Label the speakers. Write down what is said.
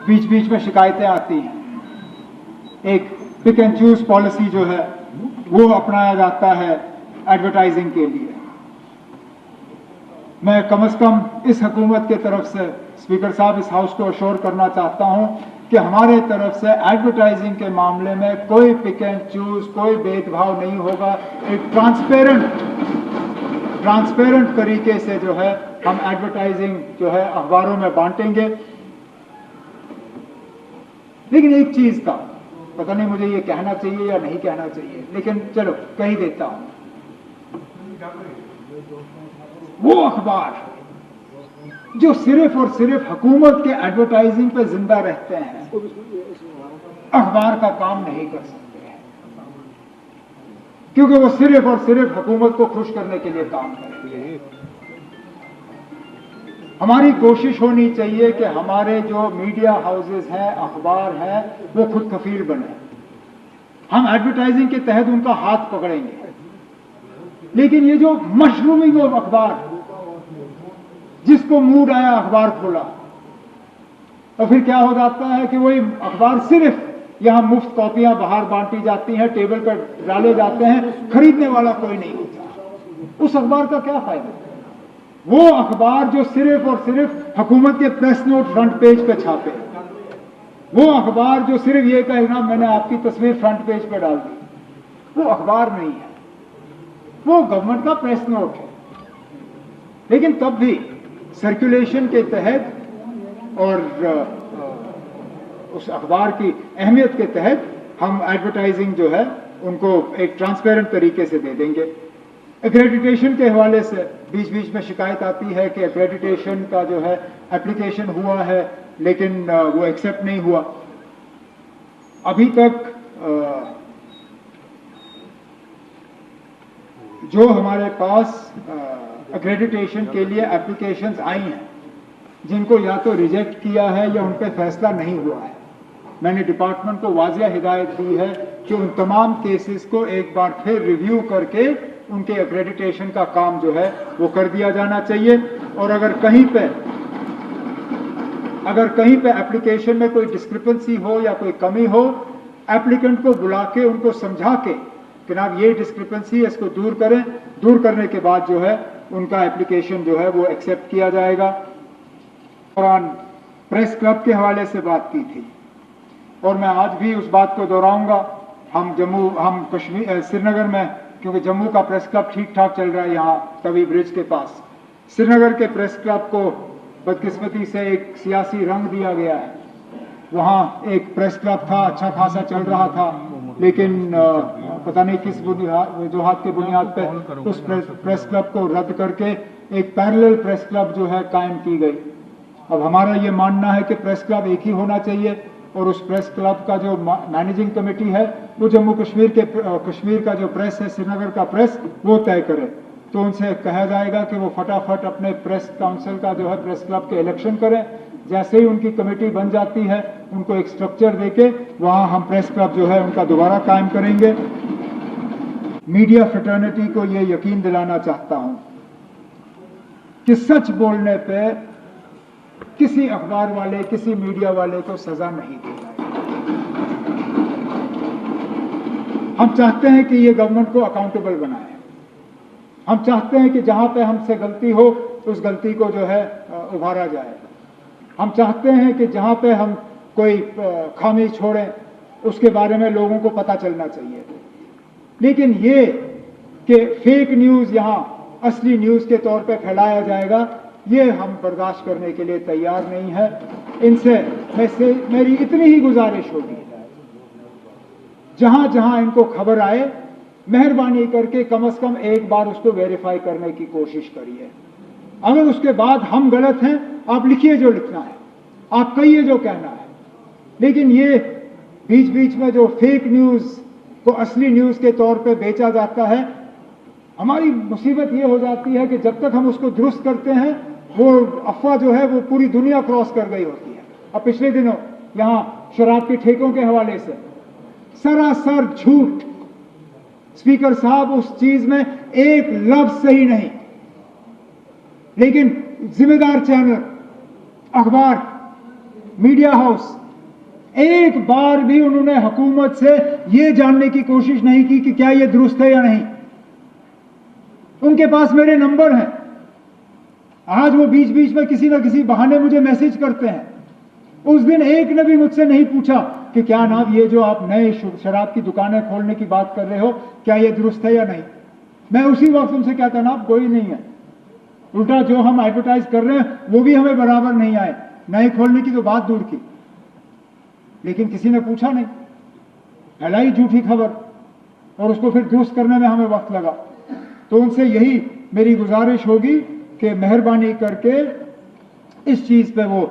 Speaker 1: बीच बीच में शिकायतें आती हैं, एक पिक एंड चूज पॉलिसी जो है वो अपनाया जाता है एडवर्टाइजिंग के लिए। मैं कम से कम इस हुकूमत के तरफ से स्पीकर साहब इस हाउस को अश्योर करना चाहता हूं कि हमारे तरफ से एडवर्टाइजिंग के मामले में कोई पिक एंड चूज, कोई भेदभाव नहीं होगा। एक ट्रांसपेरेंट तरीके से जो है हम एडवर्टाइजिंग जो है अखबारों में बांटेंगे। लेकिन एक चीज का पता नहीं मुझे ये कहना चाहिए या नहीं कहना चाहिए, लेकिन चलो कह ही देता हूं। वो अखबार जो सिर्फ और सिर्फ हुकूमत के एडवर्टाइजिंग पे जिंदा रहते हैं, अखबार का काम नहीं कर सकते हैं, क्योंकि वो सिर्फ और सिर्फ हुकूमत को खुश करने के लिए काम करते हैं। हमारी कोशिश होनी चाहिए कि हमारे जो मीडिया हाउसेस हैं, अखबार हैं, वो खुद कफील बने। हम एडवर्टाइजिंग के तहत उनका हाथ पकड़ेंगे, लेकिन ये जो मशरूमिंग ऑफ अखबार, जिसको मूड आया अखबार खोला, और फिर क्या हो जाता है कि वही अखबार सिर्फ यहां मुफ्त कॉपियां बाहर बांटी जाती हैं, टेबल पर डाले जाते हैं, खरीदने वाला कोई नहीं होता। उस अखबार का क्या फायदा? वो अखबार जो सिर्फ और सिर्फ हुकूमत के प्रेस नोट फ्रंट पेज पे छापे, वो अखबार जो सिर्फ ये कहना मैंने आपकी तस्वीर फ्रंट पेज पे डाल दी, वो अखबार नहीं है, वो गवर्नमेंट का प्रेस नोट है। लेकिन तब भी सर्कुलेशन के तहत और उस अखबार की अहमियत के तहत हम एडवर्टाइजिंग जो है उनको एक ट्रांसपेरेंट तरीके से दे देंगे। एक्रेडिटेशन के हवाले से बीच बीच में शिकायत आती है कि एक्रेडिटेशन का जो है एप्लीकेशन हुआ है, लेकिन वो एक्सेप्ट नहीं हुआ। अभी तक जो हमारे पास एक्रेडिटेशन के लिए एप्लीकेशंस आई हैं, जिनको या तो रिजेक्ट किया है या उन पर फैसला नहीं हुआ है, मैंने डिपार्टमेंट को वाज़िया हिदायत दी है कि उन तमाम केसेस को एक बार फिर रिव्यू करके उनके एक्रेडिटेशन का काम जो है वो कर दिया जाना चाहिए। और अगर कहीं पे एप्लीकेशन में कोई डिस्क्रिपेंसी हो या कोई कमी हो, एप्लीकेंट को बुला के उनको समझा के कि जनाब ये डिस्क्रिपेंसी है, इसको दूर करें। दूर करने के बाद जो है उनका एप्लीकेशन जो है वो एक्सेप्ट किया जाएगा। दौरान प्रेस क्लब के हवाले से बात की थी और मैं आज भी उस बात को दोहराऊंगा। हम कश्मीर श्रीनगर में, क्योंकि जम्मू का प्रेस क्लब ठीक ठाक चल रहा है यहाँ तवी ब्रिज के पास, श्रीनगर के प्रेस क्लब को बदकिस्मती से एक सियासी रंग दिया गया है। वहाँ एक प्रेस क्लब था, अच्छा खासा चल रहा था, लेकिन पता नहीं किस वजूहात के बुनियाद पर उस प्रेस क्लब को रद्द करके एक पैरेलल प्रेस क्लब जो है कायम की गई। अब हमारा ये मानना है कि प्रेस क्लब एक ही होना चाहिए और उस प्रेस क्लब का जो मैनेजिंग कमेटी है वो जम्मू कश्मीर का जो प्रेस है, श्रीनगर का प्रेस, वो तय करे। तो उनसे कहा जाएगा कि वो फटाफट अपने प्रेस काउंसिल का जो है प्रेस क्लब के इलेक्शन करें। जैसे ही उनकी कमेटी बन जाती है, उनको एक स्ट्रक्चर देके वहां हम प्रेस क्लब जो है उनका दोबारा कायम करेंगे। मीडिया फ्रेटर्निटी को ये यकीन दिलाना चाहता हूं कि सच बोलने पे किसी अखबार वाले, किसी मीडिया वाले को सजा नहीं दी जाएगी। हम चाहते हैं कि ये गवर्नमेंट को अकाउंटेबल बनाए। हम चाहते हैं कि जहां पे हमसे गलती हो उस गलती को जो है उभारा जाए। हम चाहते हैं कि जहां पे हम कोई खामी छोड़ें उसके बारे में लोगों को पता चलना चाहिए। लेकिन ये कि फेक न्यूज यहां असली न्यूज के तौर पे फैलाया जाएगा, ये हम बर्दाश्त करने के लिए तैयार नहीं है। इनसे मेरी इतनी ही गुजारिश होगी, जहां जहां इनको खबर आए, मेहरबानी करके कम से कम एक बार उसको वेरीफाई करने की कोशिश करिए। अगर उसके बाद हम गलत हैं, आप लिखिए जो लिखना है, आप कहिए जो कहना है, लेकिन ये बीच बीच में जो फेक न्यूज को असली न्यूज के तौर पे बेचा जाता है, हमारी मुसीबत ये हो जाती है कि जब तक हम उसको दुरुस्त करते हैं, वो अफवाह जो है वो पूरी दुनिया क्रॉस कर गई होती है। अब पिछले दिनों यहां शराब के ठेकों के हवाले से सरासर झूठ, स्पीकर साहब उस चीज में एक लफ्ज सही नहीं, लेकिन जिम्मेदार चैनल, अखबार मीडिया हाउस, एक बार भी उन्होंने हुकूमत से यह जानने की कोशिश नहीं की कि क्या यह दुरुस्त है या नहीं। उनके पास मेरे नंबर हैं, आज वो बीच बीच में किसी ना किसी बहाने मुझे मैसेज करते हैं। उस दिन एक ने भी मुझसे नहीं पूछा कि क्या नाम ये जो आप नए शराब की दुकानें खोलने की बात कर रहे हो, क्या ये दुरुस्त है या नहीं। मैं उसी वक्त उनसे कहता ना, कोई नहीं है, उल्टा जो हम एडवर्टाइज कर रहे हैं वो भी हमें बराबर नहीं आए, नए खोलने की तो बात दूर की। लेकिन किसी ने पूछा नहीं, फैलाई झूठी खबर और उसको फिर दुरुस्त करने में हमें वक्त लगा। तो उनसे यही मेरी गुजारिश होगी कि मेहरबानी करके इस चीज पे वो